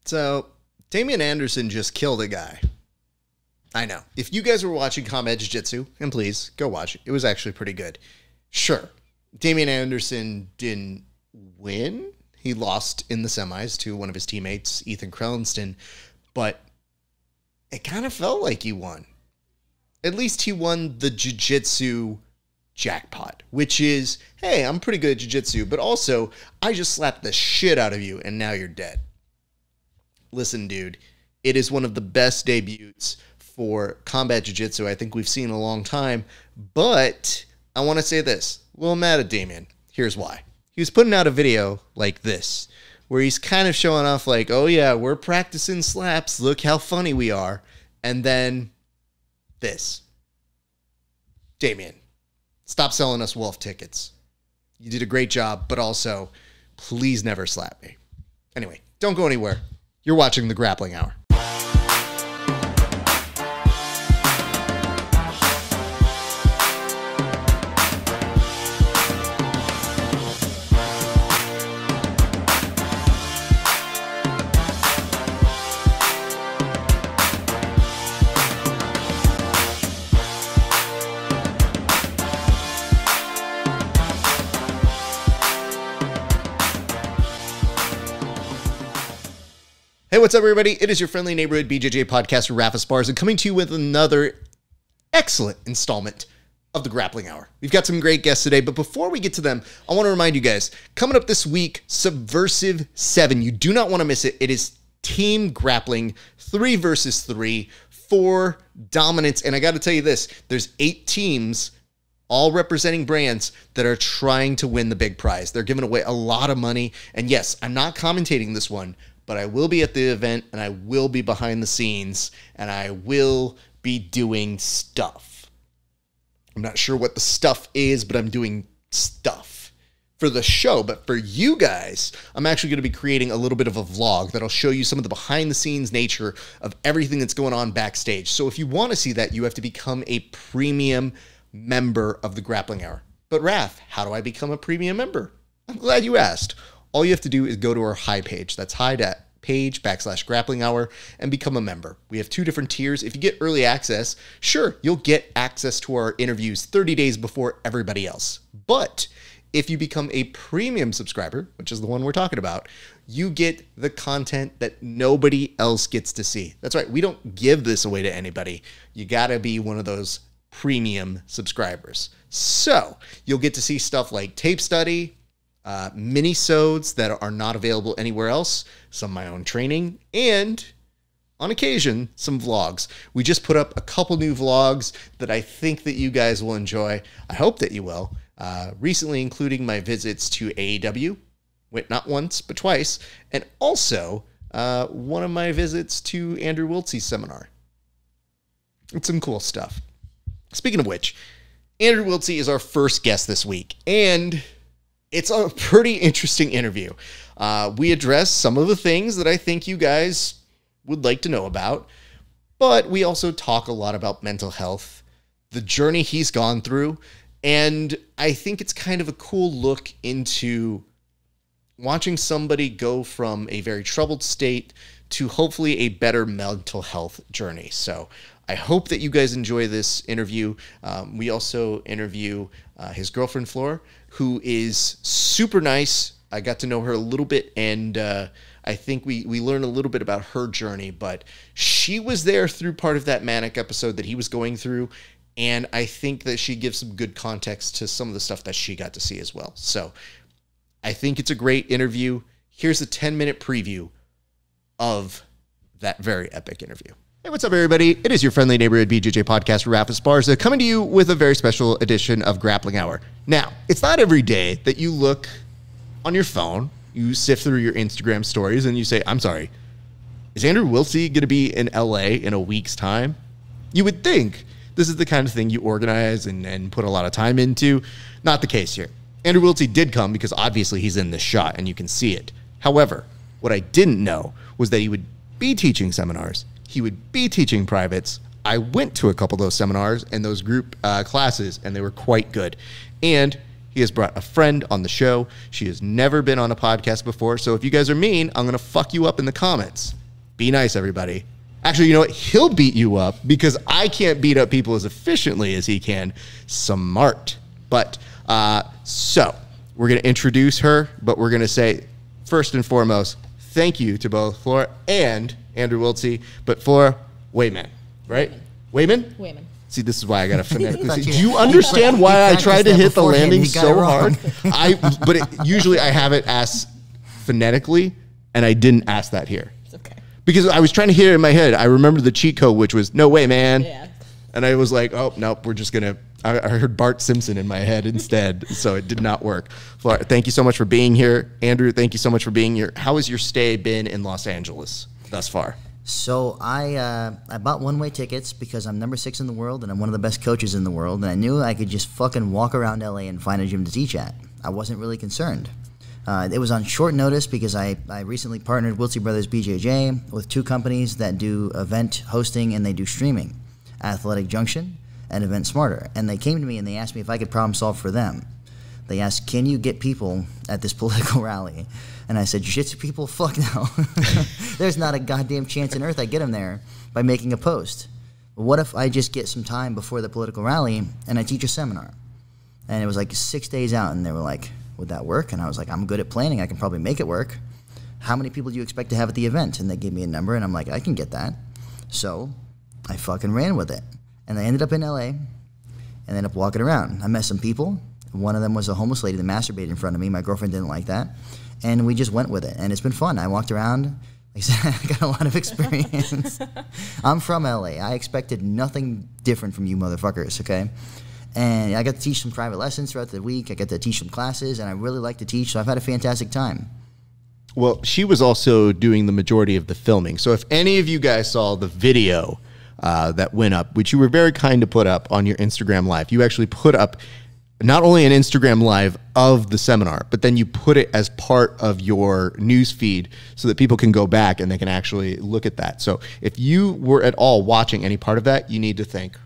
So, Damien Anderson just killed a guy. I know. If you guys were watching Combat Jiu-Jitsu, and please, go watch it. It was actually pretty good. Sure, Damien Anderson didn't win. He lost in the semis to one of his teammates, Ethan Krellenston, but it kind of felt like he won. At least he won the Jiu-Jitsu jackpot, which is, hey, I'm pretty good at Jiu-Jitsu, but also, I just slapped the shit out of you, and now you're dead. Listen, dude, it is one of the best debuts for Combat Jiu-Jitsu I think we've seen in a long time, but I want to say this. A little mad at Damien. Here's why. He was putting out a video like this, where he's kind of showing off like, oh yeah, we're practicing slaps, look how funny we are, and then this. Damien, stop selling us wolf tickets. You did a great job, but also, please never slap me. Anyway, don't go anywhere. You're watching the Grappling Hour. Hey, what's up, everybody? It is your friendly neighborhood BJJ podcaster, Rafa Spars, and coming to you with another excellent installment of the Grappling Hour. We've got some great guests today, but before we get to them, I want to remind you guys, coming up this week, Subversive 7. You do not want to miss it. It is team grappling, 3 versus 3, for dominance. And I got to tell you this, there's 8 teams all representing brands that are trying to win the big prize. They're giving away a lot of money. And yes, I'm not commentating this one, but I will be at the event, and I will be behind the scenes, and I will be doing stuff. I'm not sure what the stuff is, but I'm doing stuff for the show. But for you guys, I'm actually going to be creating a little bit of a vlog that'll show you some of the behind-the-scenes nature of everything that's going on backstage. So if you want to see that, you have to become a premium member of the Grappling Hour. But Raph, how do I become a premium member? I'm glad you asked. All you have to do is go to our HY.PAGE. That's HY.PAGE/Grappling Hour and become a member. We have 2 different tiers. If you get early access, sure, you'll get access to our interviews 30 days before everybody else. But if you become a premium subscriber, which is the one we're talking about, you get the content that nobody else gets to see. That's right. We don't give this away to anybody. You got to be one of those premium subscribers. So you'll get to see stuff like tape study, mini-sodes that are not available anywhere else, some of my own training, and on occasion, some vlogs. We just put up a couple new vlogs that I think that you guys will enjoy. I hope that you will. Recently, including my visits to AEW, went not once, but twice, and also one of my visits to Andrew Wiltsey's seminar. It's some cool stuff. Speaking of which, Andrew Wiltsey is our first guest this week, and it's a pretty interesting interview. We address some of the things that I think you guys would like to know about, but we also talk a lot about mental health, the journey he's gone through, and I think it's kind of a cool look into watching somebody go from a very troubled state to hopefully a better mental health journey. So I hope that you guys enjoy this interview. We also interview his girlfriend, Fleur, who is super nice. I got to know her a little bit, and I think we learned a little bit about her journey, but she was there through part of that manic episode that he was going through, and I think that she gives some good context to some of the stuff that she got to see as well. So I think it's a great interview. Here's a 10-minute preview of that very epic interview. Hey, what's up, everybody? It is your friendly neighborhood BJJ podcaster, Rafa Sparza, coming to you with a very special edition of Grappling Hour. Now, it's not every day that you look on your phone, you sift through your Instagram stories, and you say, I'm sorry, is Andrew Wiltsey going to be in LA in a week's time? You would think this is the kind of thing you organize and put a lot of time into. Not the case here. Andrew Wiltsey did come because obviously he's in this shot, and you can see it. However, what I didn't know was that he would be teaching seminars. He would be teaching privates. I went to a couple of those seminars and those group classes, and they were quite good. And He has brought a friend on the show. She has never been on a podcast before. So if you guys are mean, I'm going to fuck you up in the comments. Be nice, everybody. Actually, you know what? He'll beat you up because I can't beat up people as efficiently as he can. Smart. But so we're going to introduce her, but we're going to say, first and foremost, thank you to both Fleur and Andrew Wiltsey, but Fleur Wayman, right? Wayman? Wayman. See, this is why I got to phonetically. Do you understand why I tried to hit the landing so hard? Usually I have it asked phonetically, and I didn't ask that here. It's okay. Because I was trying to hit it in my head. I remember the cheat code, which was, no way, man. Yeah. And I was like, oh, nope, we're just going to. I heard Bart Simpson in my head instead, so it did not work. Fleur, thank you so much for being here. Andrew, thank you so much for being here. How has your stay been in Los Angeles thus far? So I bought one-way tickets because I'm number 6 in the world and I'm one of the best coaches in the world, and I knew I could just fucking walk around LA and find a gym to teach at. I wasn't really concerned. It was on short notice because I recently partnered Wiltsey Brothers BJJ with 2 companies that do event hosting and they do streaming, Athletic Junction and Event Smarter. And they came to me and they asked me if I could problem solve for them. They asked, can you get people at this political rally? And I said, jiu-jitsu people? Fuck no. There's not a goddamn chance on earth I get them there by making a post. But what if I just get some time before the political rally and I teach a seminar? And it was like 6 days out, and they were like, would that work? And I was like, I'm good at planning. I can probably make it work. How many people do you expect to have at the event? And they gave me a number, and I'm like, I can get that. So I fucking ran with it. And I ended up in LA and ended up walking around. I met some people. One of them was a homeless lady that masturbated in front of me. My girlfriend didn't like that. And we just went with it. And it's been fun. I walked around. Like I said, I got a lot of experience. I'm from LA. I expected nothing different from you motherfuckers, okay? And I got to teach some private lessons throughout the week. I got to teach some classes, and I really like to teach, so I've had a fantastic time. Well, she was also doing the majority of the filming. So if any of you guys saw the video that went up, which you were very kind to put up on your Instagram Live, you actually put up not only an Instagram Live of the seminar, but then you put it as part of your news feed so that people can go back and they can actually look at that. So if you were at all watching any part of that, you need to thank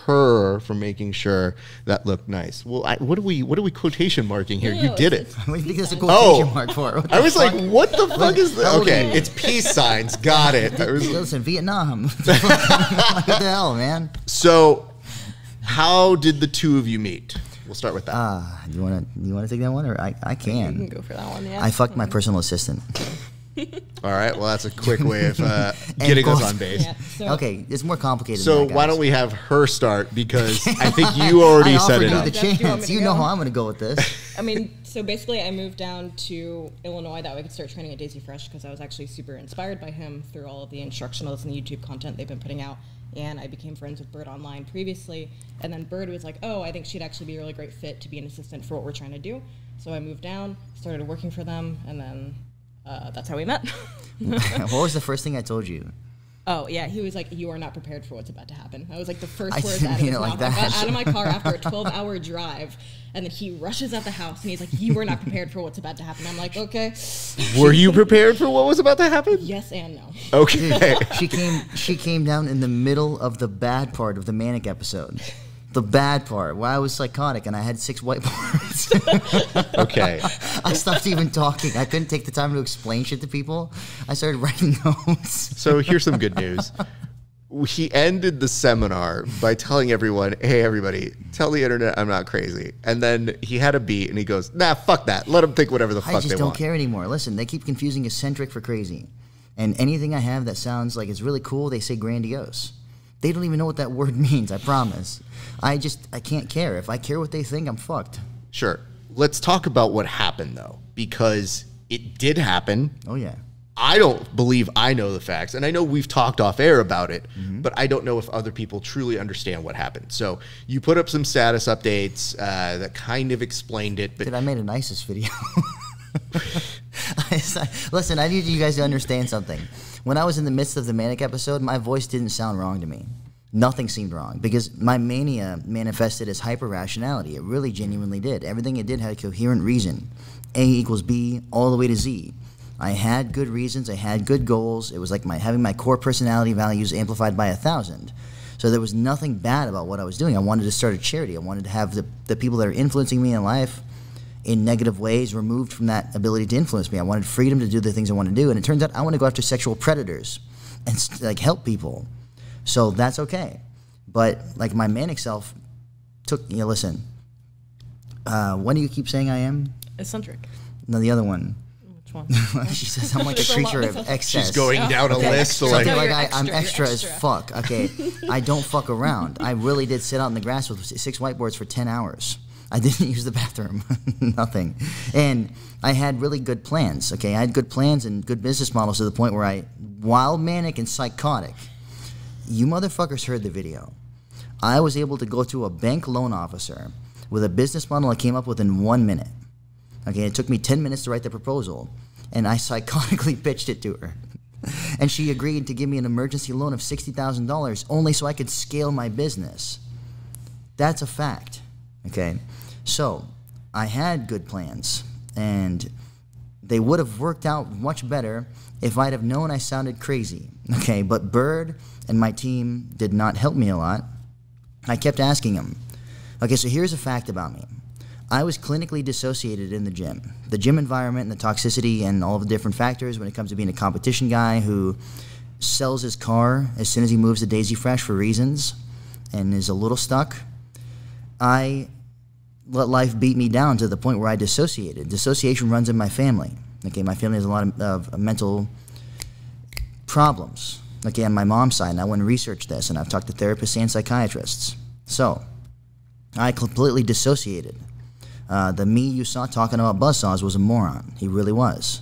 her for making sure that looked nice. Well, what are we quotation marking here? You did it. What do you think there's a quotation mark for? I was like, what the fuck is that? Okay, it's peace signs. Got it. Listen, Vietnam. What the hell, man? So, how did the two of you meet? We'll start with that. You wanna take that one, or I can? You can go for that one. Yeah. I fucked my personal assistant. All right. Well, that's a quick way of getting us on base. Yeah, so Okay, it's more complicated. So than that, why don't we have her start, because I think you already set it I up. offered you the Do you want me chance. to You know go? how I'm going to go with this. I mean, so basically I moved down to Illinois that way I could start training at Daisy Fresh because I was actually super inspired by him through all of the instructionals and the YouTube content they've been putting out. And I became friends with Bird online previously. And then Bird was like, oh, I think she'd actually be a really great fit to be an assistant for what we're trying to do. So I moved down, started working for them, and then that's how we met. What was the first thing I told you? Oh, yeah, he was like, you are not prepared for what's about to happen. That was like the first I words didn't out of mean his it like mouth. I got that. out of my car after a 12-hour drive, and then he rushes out the house, and he's like, you are not prepared for what's about to happen. I'm like, okay. Were you prepared for what was about to happen? Yes and no. Okay. She came down in the middle of the bad part of the manic episode. The bad part, where I was psychotic and I had 6 whiteboards. Okay. I stopped even talking. I couldn't take the time to explain shit to people. I started writing notes. So here's some good news. He ended the seminar by telling everyone, hey, everybody, tell the internet I'm not crazy. And then he had a beat and he goes, nah, fuck that. Let them think whatever the fuck they I want. just don't care anymore. Listen, they keep confusing eccentric for crazy. And anything I have that sounds like it's really cool, they say grandiose. They don't even know what that word means, I promise. I can't care. If I care what they think, I'm fucked. Sure. Let's talk about what happened, though, because it did happen. Oh, yeah. I don't believe I know the facts, and I know we've talked off air about it, but I don't know if other people truly understand what happened. So you put up some status updates that kind of explained it. But Dude, I made an ISIS video. Listen, I need you guys to understand something. When I was in the midst of the manic episode, my voice didn't sound wrong to me. Nothing seemed wrong because my mania manifested as hyper-rationality. It really genuinely did. Everything it did had a coherent reason. A equals B all the way to Z. I had good reasons. I had good goals. It was like having my core personality values amplified by 1,000. So there was nothing bad about what I was doing. I wanted to start a charity. I wanted to have the people that are influencing me in life in negative ways, removed from that ability to influence me. I wanted freedom to do the things I want to do, and it turns out I want to go after sexual predators and like help people. So that's okay. But like my manic self took, listen, what do you keep saying I am? Eccentric. No, the other one. Which one? She says I'm like a creature of excess. She's going down a list. So like, I'm extra as fuck. Okay, I don't fuck around. I really did sit out in the grass with 6 whiteboards for 10 hours. I didn't use the bathroom, nothing. And I had really good plans, okay? I had good plans and good business models to the point where while manic and psychotic, you motherfuckers heard the video. I was able to go to a bank loan officer with a business model I came up with in 1 minute. Okay, it took me 10 minutes to write the proposal, and I psychotically pitched it to her. And she agreed to give me an emergency loan of $60,000 only so I could scale my business. That's a fact, okay? So I had good plans, and they would have worked out much better if I'd have known I sounded crazy, okay? But Bird and my team did not help me a lot. I kept asking him. Okay, so here's a fact about me. I was clinically dissociated in the gym. The gym environment and the toxicity and all the different factors when it comes to being a competition guy who sells his car as soon as he moves to Daisy Fresh for reasons and is a little stuck. I let life beat me down to the point where I dissociated. Dissociation runs in my family. Okay, my family has a lot of mental problems. Okay, on my mom's side, and I went and researched this, and I've talked to therapists and psychiatrists. So, I completely dissociated. The me you saw talking about buzzsaws was a moron. He really was.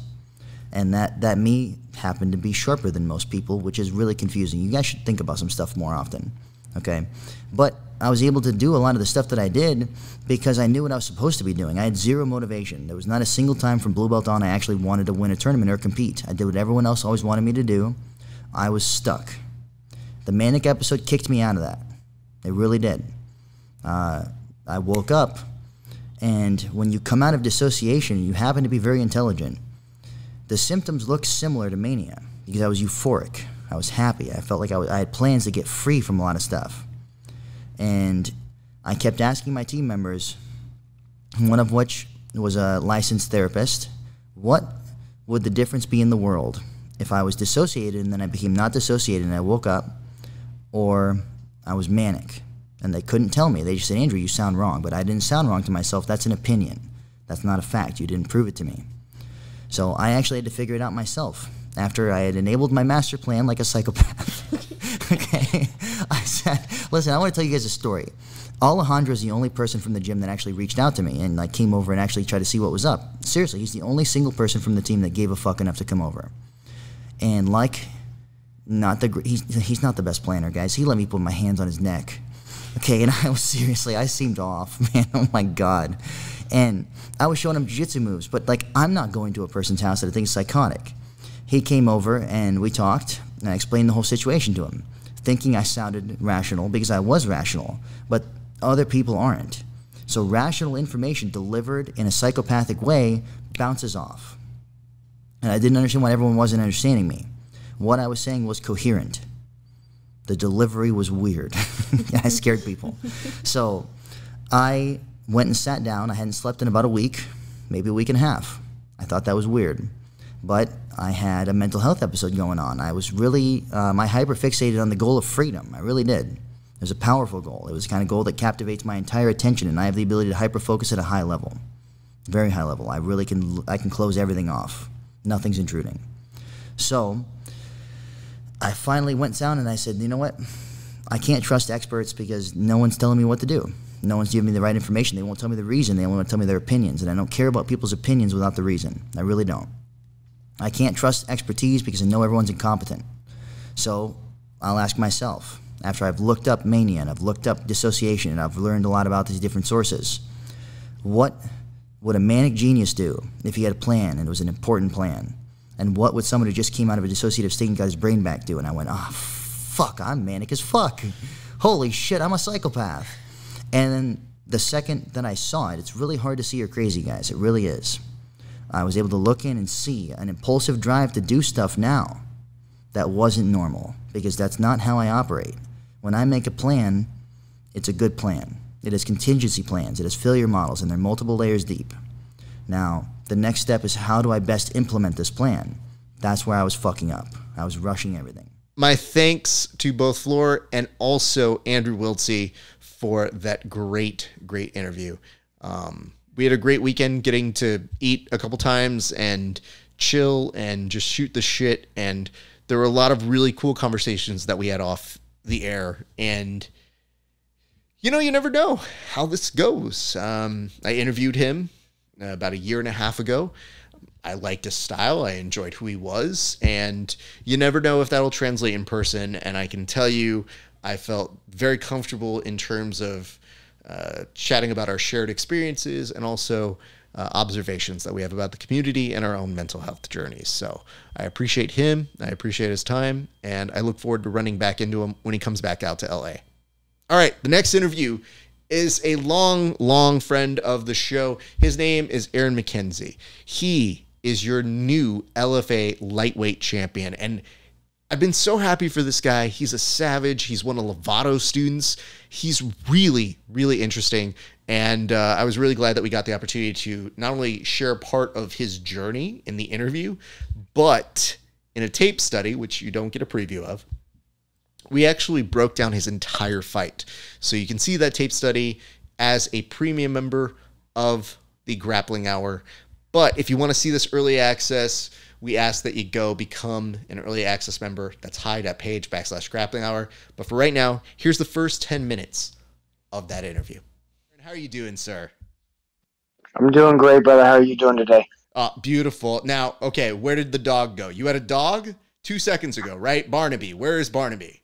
And that me happened to be sharper than most people, which is really confusing. You guys should think about some stuff more often, okay? But I was able to do a lot of the stuff that I did because I knew what I was supposed to be doing. I had zero motivation. There was not a single time from blue belt on I actually wanted to win a tournament or compete. I did what everyone else always wanted me to do. I was stuck. The manic episode kicked me out of that. It really did. I woke up, and when you come out of dissociation, you happen to be very intelligent. The symptoms look similar to mania because I was euphoric. I was happy. I felt like I had plans to get free from a lot of stuff. And I kept asking my team members, one of which was a licensed therapist, what would the difference be in the world if I was dissociated and then I became not dissociated and I woke up, or I was manic? And they couldn't tell me. They just said, Andrew, you sound wrong. But I didn't sound wrong to myself. That's an opinion. That's not a fact. You didn't prove it to me. So I actually had to figure it out myself after I had enabled my master plan like a psychopath. Okay? I said, listen, I want to tell you guys a story. Alejandro is the only person from the gym that actually reached out to me and like came over and actually tried to see what was up. Seriously, he's the only single person from the team that gave a fuck enough to come over. And like, he's not the best planner, guys. He let me put my hands on his neck. Okay, and I seemed off, man. Oh my God. And I was showing him jiu-jitsu moves, but like, I'm not going to a person's house that I think is psychotic. He came over and we talked, and I explained the whole situation to him, thinking I sounded rational because I was rational, but other people aren't. So rational information delivered in a psychopathic way bounces off. And I didn't understand why everyone wasn't understanding me. What I was saying was coherent. The delivery was weird. I scared people. So I went and sat down. I hadn't slept in about a week, maybe a week and a half. I thought that was weird. But I had a mental health episode going on. I was really, my hyperfixated on the goal of freedom. I really did. It was a powerful goal. It was the kind of goal that captivates my entire attention, and I have the ability to hyperfocus at a high level. Very high level. I can close everything off. Nothing's intruding. So I finally went down and I said, you know what? I can't trust experts because no one's telling me what to do. No one's giving me the right information. They won't tell me the reason. They won't tell me their opinions. And I don't care about people's opinions without the reason. I really don't. I can't trust expertise because I know everyone's incompetent. So I'll ask myself, after I've looked up mania and I've looked up dissociation and I've learned a lot about these different sources, what would a manic genius do if he had a plan and it was an important plan? And what would someone who just came out of a dissociative state and got his brain back do? And I went, fuck, I'm manic as fuck. Holy shit, I'm a psychopath. And then the second that I saw it, it's really hard to see you're crazy, guys. It really is. I was able to look in and see an impulsive drive to do stuff now that wasn't normal, because that's not how I operate. When I make a plan, it's a good plan. It has contingency plans. It has failure models, and they're multiple layers deep. Now, the next step is, how do I best implement this plan? That's where I was fucking up. I was rushing everything. My thanks to both Fleur and also Andrew Wiltsey for that great interview. We had a great weekend getting to eat a couple times and chill and just shoot the shit. And there were a lot of really cool conversations that we had off the air. And, you know, you never know how this goes. I interviewed him about 1.5 years ago. I liked his style. I enjoyed who he was. And you never know if that'll translate in person. And I can tell you, I felt very comfortable in terms of chatting about our shared experiences and also observations that we have about the community and our own mental health journeys. So I appreciate him. I appreciate his time. And I look forward to running back into him when he comes back out to LA. All right. The next interview is a long friend of the show. His name is Aaron McKenzie. He is your new LFA lightweight champion. And I've been so happy for this guy. He's a savage. He's one of Lovato's students. He's really interesting. And I was really glad that we got the opportunity to not only share part of his journey in the interview, but in a tape study, which you don't get a preview of, we actually broke down his entire fight. So you can see that tape study as a premium member of the Grappling Hour. But if you want to see this early access, we ask that you go become an early access member. That's HY.PAGE/GRAPPLINGHOUR. But for right now, here's the first 10 minutes of that interview. How are you doing, sir? I'm doing great, brother. How are you doing today? Beautiful. Now, okay, where did the dog go? You had a dog 2 seconds ago, right? Barnaby. Where is Barnaby?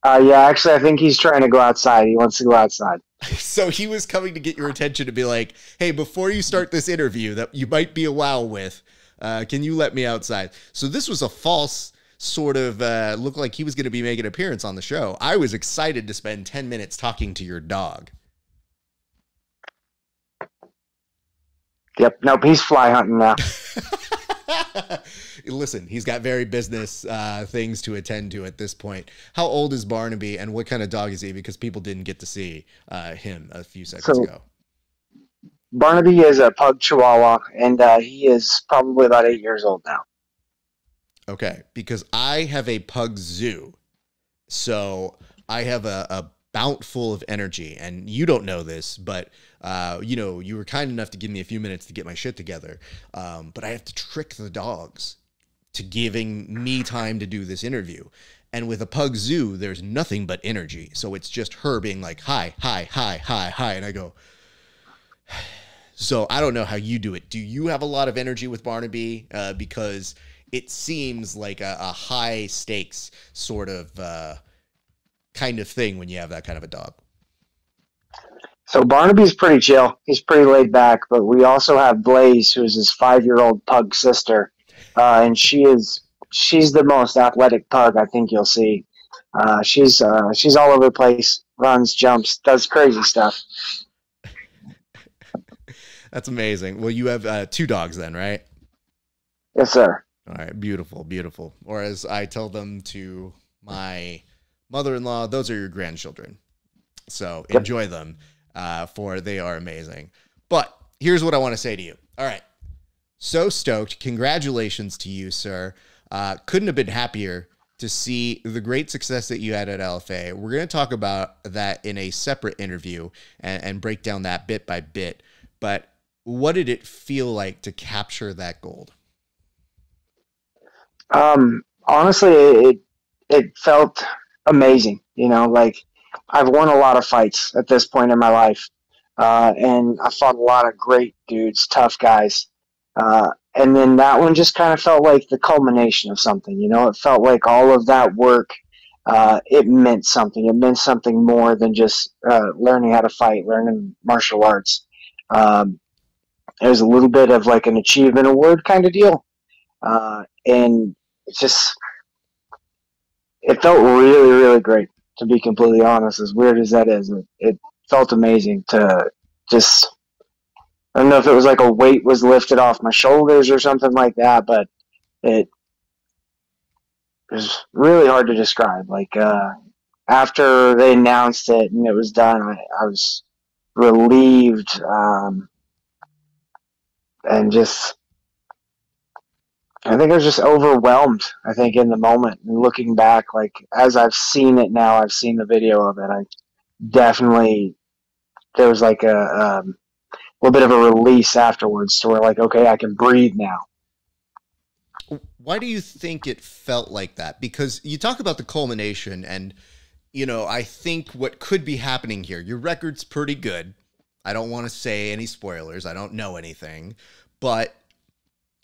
Yeah, actually, I think he's trying to go outside. He wants to go outside. So he was coming to get your attention to be like, hey, before you start this interview that you might be a while with, can you let me outside? So this was a false sort of looked like he was going to be making an appearance on the show. I was excited to spend 10 minutes talking to your dog. Yep. Nope. He's fly hunting now. Listen, he's got very business things to attend to at this point. How old is Barnaby and what kind of dog is he? Because people didn't get to see him a few seconds ago. Barnaby is a pug chihuahua, and he is probably about 8 years old now. Okay, because I have a pug zoo. So I have a bout full of energy, and you don't know this, but you know, you were kind enough to give me a few minutes to get my shit together. But I have to trick the dogs to giving me time to do this interview. And with a pug zoo, there's nothing but energy. So it's just her being like, hi. And I go, so I don't know how you do it. Do you have a lot of energy with Barnaby? Because it seems like a high stakes sort of kind of thing when you have that kind of a dog. So Barnaby's pretty chill. He's pretty laid back, but we also have Blaze, who is his 5-year-old pug sister. And she's the most athletic pug I think you'll see. She's all over the place, runs, jumps, does crazy stuff. That's amazing. Well, you have 2 dogs then, right? Yes, sir. All right. Beautiful. Or as I tell them to my mother-in-law, those are your grandchildren. So enjoy them, for they are amazing. But here's what I want to say to you. All right. So stoked. Congratulations to you, sir. Couldn't have been happier to see the great success that you had at LFA. We're going to talk about that in a separate interview and break down that bit by bit. But what did it feel like to capture that gold? Honestly, it felt amazing. You know, like I've won a lot of fights at this point in my life. And I fought a lot of great dudes, tough guys. And then that one just kind of felt like the culmination of something, you know. It felt like all of that work, it meant something. It meant something more than just learning how to fight, learning martial arts. It was a little bit of like an achievement award kind of deal. And it felt really great, to be completely honest, as weird as that is. It felt amazing to just... I don't know if it was like a weight was lifted off my shoulders or something like that, but it was really hard to describe. Like, after they announced it and it was done, I was relieved. and just, I think I was just overwhelmed, I think, in the moment. And looking back, like, as I've seen it now, I've seen the video of it, I definitely, there was like a little bit of a release afterwards to where, like, okay, I can breathe now. Why do you think it felt like that? Because you talk about the culmination, and, you know, I think what could be happening here, your record's pretty good. I don't want to say any spoilers. I don't know anything, but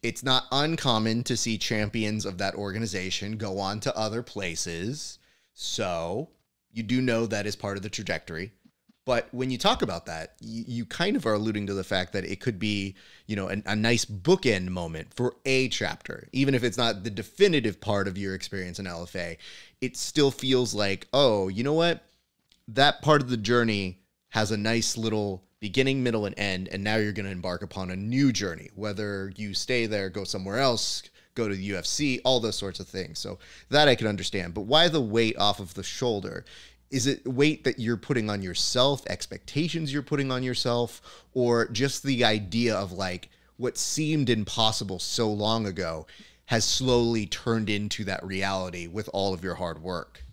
it's not uncommon to see champions of that organization go on to other places. So you do know that is part of the trajectory. But when you talk about that, you kind of are alluding to the fact that it could be, you know, a nice bookend moment for a chapter. Even if it's not the definitive part of your experience in LFA, it still feels like, oh, you know what? That part of the journey has a nice little beginning, middle, and end, and now you're going to embark upon a new journey, whether you stay there, go somewhere else, go to the UFC, all those sorts of things. So that I can understand. But why the weight off of the shoulder? Is it weight that you're putting on yourself, expectations you're putting on yourself, or just the idea of, like, what seemed impossible so long ago has slowly turned into that reality with all of your hard work?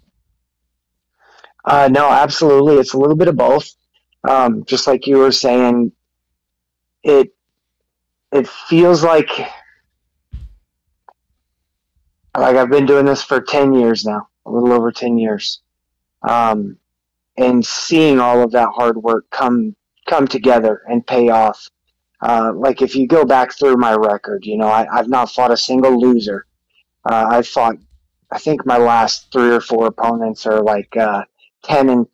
No, absolutely. It's a little bit of both. Just like you were saying, it feels like I've been doing this for 10 years now, a little over 10 years. And seeing all of that hard work come together and pay off. Like, if you go back through my record, you know, I've not fought a single loser. I've fought, I think my last 3 or 4 opponents are like 10-3,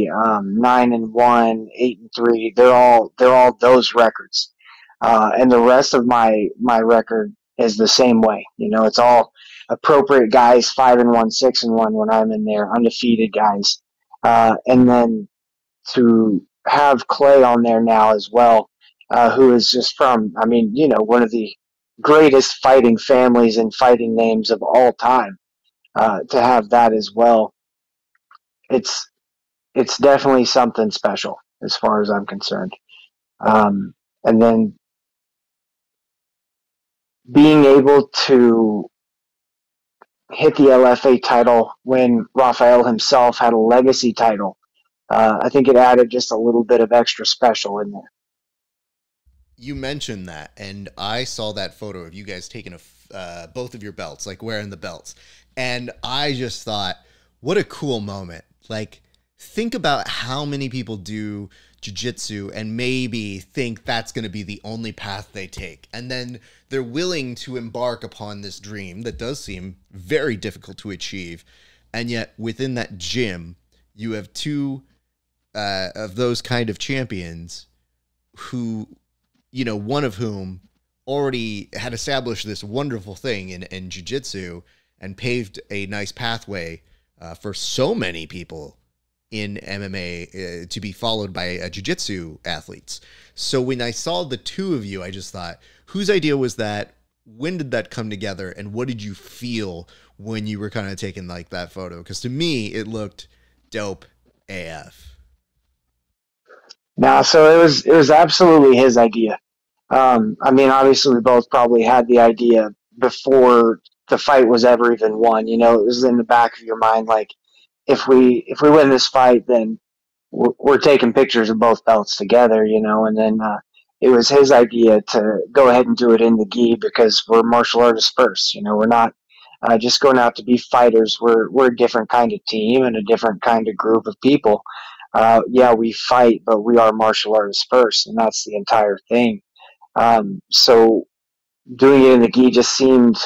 9-1, 8-3. They're all those records. And the rest of my record is the same way. You know, it's all appropriate guys, 5-1, 6-1 when I'm in there, undefeated guys. And then to have Clay on there now as well, who is just from, I mean, you know, one of the greatest fighting families and fighting names of all time, to have that as well. It's definitely something special as far as I'm concerned. And then being able to hit the LFA title when Rafael himself had a legacy title, I think it added just a little bit of extra special in there. You mentioned that, and I saw that photo of you guys taking both of your belts, like wearing the belts, and I just thought, what a cool moment. Like, think about how many people do jiu-jitsu and maybe think that's going to be the only path they take, and then they're willing to embark upon this dream that does seem very difficult to achieve, and yet within that gym, you have 2 of those kind of champions who, you know, one of whom already had established this wonderful thing in jiu-jitsu and paved a nice pathway for so many people in MMA to be followed by jiu-jitsu athletes. So when I saw the 2 of you, I just thought, whose idea was that? When did that come together? And what did you feel when you were kind of taking, like, that photo? Because to me, it looked dope AF. No, so it was absolutely his idea. I mean, obviously we both probably had the idea before the fight was ever even won. You know, it was in the back of your mind, like, if we win this fight, then we're taking pictures of both belts together, you know. And then it was his idea to go ahead and do it in the gi, because we're martial artists first. You know, we're not just going out to be fighters. We're a different kind of team and a different kind of group of people. Yeah, we fight, but we are martial artists first, and that's the entire thing. So doing it in the gi just seemed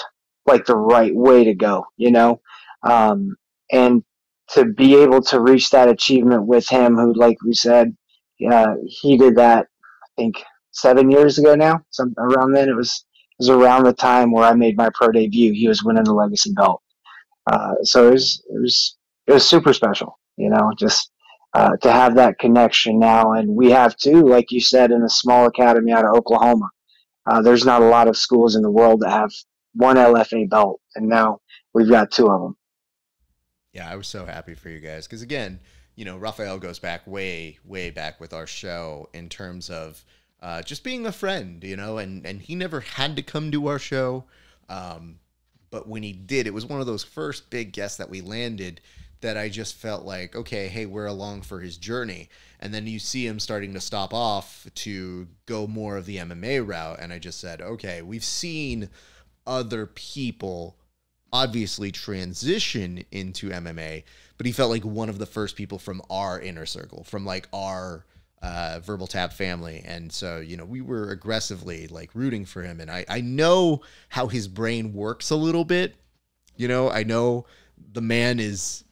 like the right way to go, you know. And to be able to reach that achievement with him, who, like we said, he did that, I think, 7 years ago now. Some around then, it was around the time where I made my pro debut. He was winning the legacy belt. So it was super special, you know, just to have that connection now. And we have 2, like you said, in a small academy out of Oklahoma. There's not a lot of schools in the world that have 1 LFA belt, and now we've got 2 of them. Yeah, I was so happy for you guys because, again, you know, Rafael goes back way, way back with our show in terms of just being a friend, you know, and he never had to come to our show. But when he did, it was one of those first big guests that we landed that I just felt like, okay, hey, we're along for his journey. And then you see him starting to stop off to go more of the MMA route. And I just said, okay, we've seen other people obviously transition into MMA, but he felt like one of the first people from our inner circle, from like our Verbal Tap family. And so, you know, we were aggressively like rooting for him. And I know how his brain works a little bit. You know, I know the man is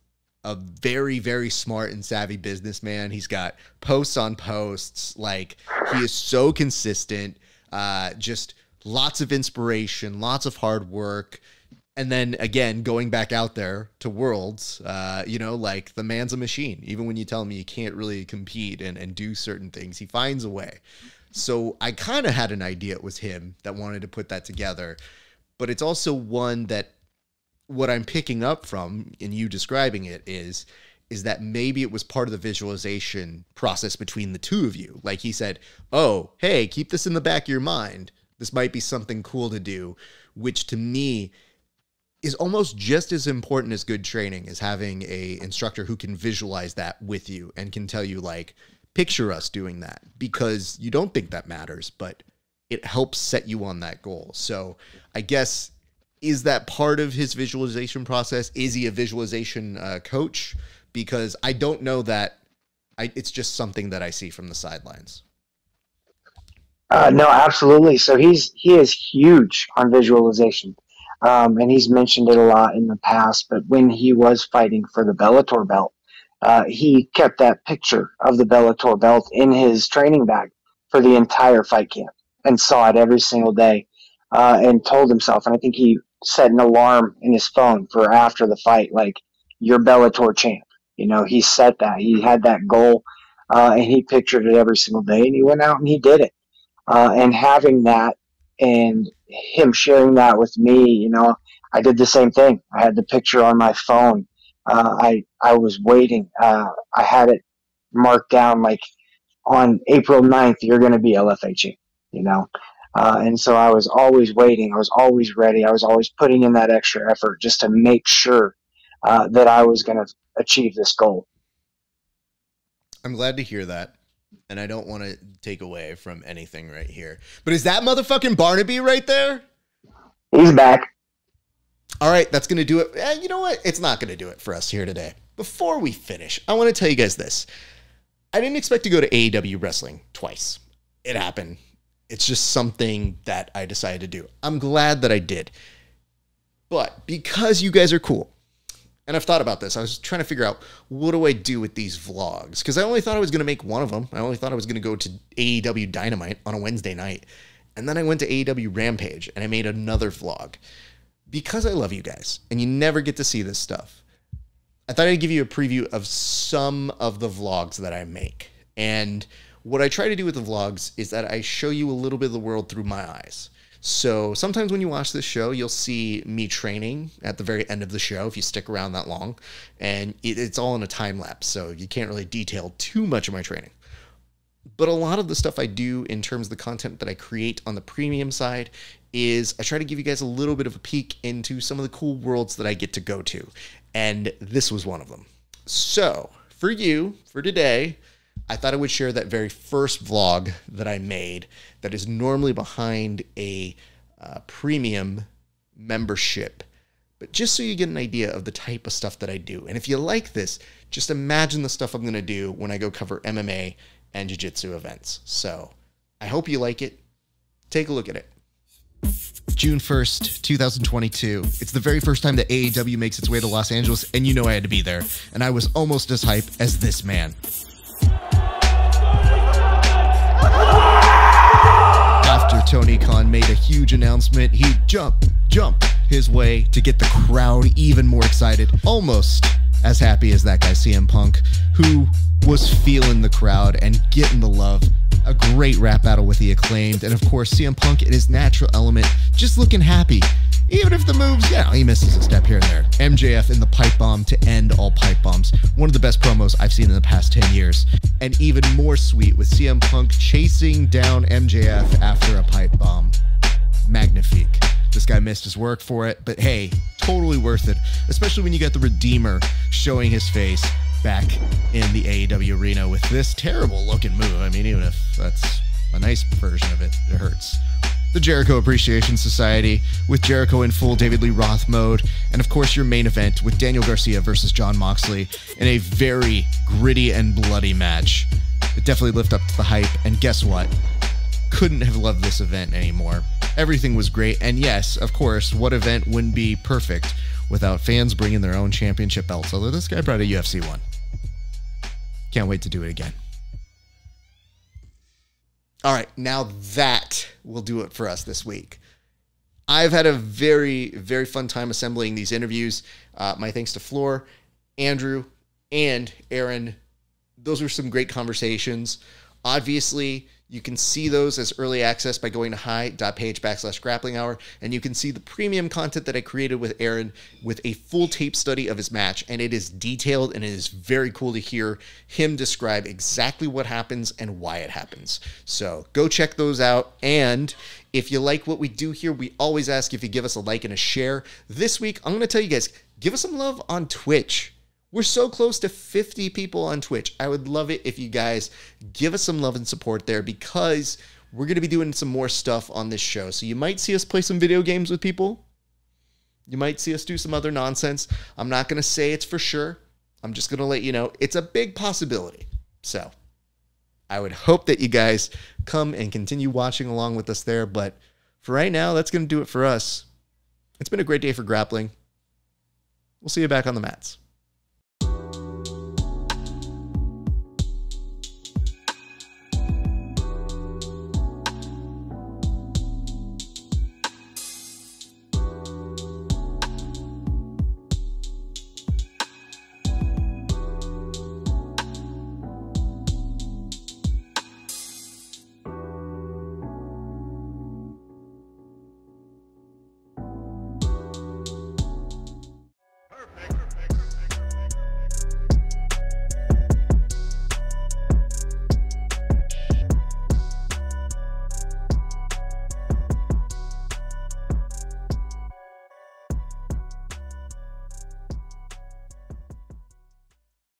a very, very smart and savvy businessman. He's got posts on posts. Like, he is so consistent, just lots of inspiration, lots of hard work. And then again, going back out there to Worlds, you know, like, the man's a machine. Even when you tell him you can't really compete and do certain things, he finds a way. So I kind of had an idea it was him that wanted to put that together. But it's also one that what I'm picking up from in you describing it is that maybe it was part of the visualization process between the two of you. Like, he said, oh, hey, keep this in the back of your mind. This might be something cool to do, which to me is almost just as important as good training, is having a instructor who can visualize that with you and can tell you, like, picture us doing that, because you don't think that matters, but it helps set you on that goal. So I guess, is that part of his visualization process? Is he a visualization coach? Because I don't know that. It's just something that I see from the sidelines. No, absolutely. So he is huge on visualization. And he's mentioned it a lot in the past, but when he was fighting for the Bellator belt, he kept that picture of the Bellator belt in his training bag for the entire fight camp and saw it every single day, and told himself, and I think he set an alarm in his phone for after the fight, like, you're Bellator champ. You know, he set that. He had that goal, and he pictured it every single day, and he went out and he did it. And having that and him sharing that with me, you know, I did the same thing. I had the picture on my phone. I was waiting. I had it marked down, like, on April 9th, you're going to be LFA champ, you know. And so I was always waiting. I was always ready. I was always putting in that extra effort just to make sure that I was going to achieve this goal. I'm glad to hear that. And I don't want to take away from anything right here. But is that motherfucking Barnaby right there? He's back. All right, that's going to do it. You know what? It's not going to do it for us here today. Before we finish, I want to tell you guys this. I didn't expect to go to AEW wrestling twice. It happened. It's just something that I decided to do. I'm glad that I did. But because you guys are cool, and I've thought about this, I was trying to figure out, what do I do with these vlogs? Because I only thought I was going to make one of them. I only thought I was going to go to AEW Dynamite on a Wednesday night. And then I went to AEW Rampage, and I made another vlog. Because I love you guys, and you never get to see this stuff, I thought I'd give you a preview of some of the vlogs that I make. And what I try to do with the vlogs is that I show you a little bit of the world through my eyes. So sometimes when you watch this show, you'll see me training at the very end of the show, if you stick around that long. And it's all in a time lapse, so you can't really detail too much of my training. But a lot of the stuff I do in terms of the content that I create on the premium side is I try to give you guys a little bit of a peek into some of the cool worlds that I get to go to. And this was one of them. So for you, for today, I thought I would share that very first vlog that I made that is normally behind a premium membership. But just so you get an idea of the type of stuff that I do. And if you like this, just imagine the stuff I'm going to do when I go cover MMA and Jiu-Jitsu events. So I hope you like it. Take a look at it. June 1st, 2022. It's the very first time that AEW makes its way to Los Angeles, and you know I had to be there. And I was almost as hype as this man. After Tony Khan made a huge announcement, he jumped his way to get the crowd even more excited. Almost as happy as that guy CM Punk, who was feeling the crowd and getting the love. A great rap battle with the Acclaimed, and of course CM Punk in his natural element, just looking happy. Even if the moves, yeah, he misses a step here and there. MJF in the pipe bomb to end all pipe bombs. One of the best promos I've seen in the past 10 years. And even more sweet with CM Punk chasing down MJF after a pipe bomb. Magnifique. This guy missed his work for it, but hey, totally worth it. Especially when you get the Redeemer showing his face back in the AEW arena with this terrible looking move. I mean, even if that's a nice version of it, it hurts. The Jericho Appreciation Society with Jericho in full David Lee Roth mode, and of course your main event with Daniel Garcia versus Jon Moxley in a very gritty and bloody match. It definitely lived up to the hype, and guess what? Couldn't have loved this event anymore. Everything was great, and yes, of course, what event wouldn't be perfect without fans bringing their own championship belts, although this guy brought a UFC one. Can't wait to do it again. All right, now that will do it for us this week. I've had a very, very fun time assembling these interviews. My thanks to Fleur, Andrew, and Aaron. Those were some great conversations. Obviously, you can see those as early access by going to HY.PAGE/GRAPPLINGHOUR, and you can see the premium content that I created with Aaron with a full tape study of his match, and it is detailed, and it is very cool to hear him describe exactly what happens and why it happens. So go check those out, and if you like what we do here, we always ask if you give us a like and a share. This week, I'm going to tell you guys, give us some love on Twitch. We're so close to 50 people on Twitch. I would love it if you guys give us some love and support there, because we're going to be doing some more stuff on this show. So you might see us play some video games with people. You might see us do some other nonsense. I'm not going to say it's for sure. I'm just going to let you know it's a big possibility. So I would hope that you guys come and continue watching along with us there. But for right now, that's going to do it for us. It's been a great day for grappling. We'll see you back on the mats.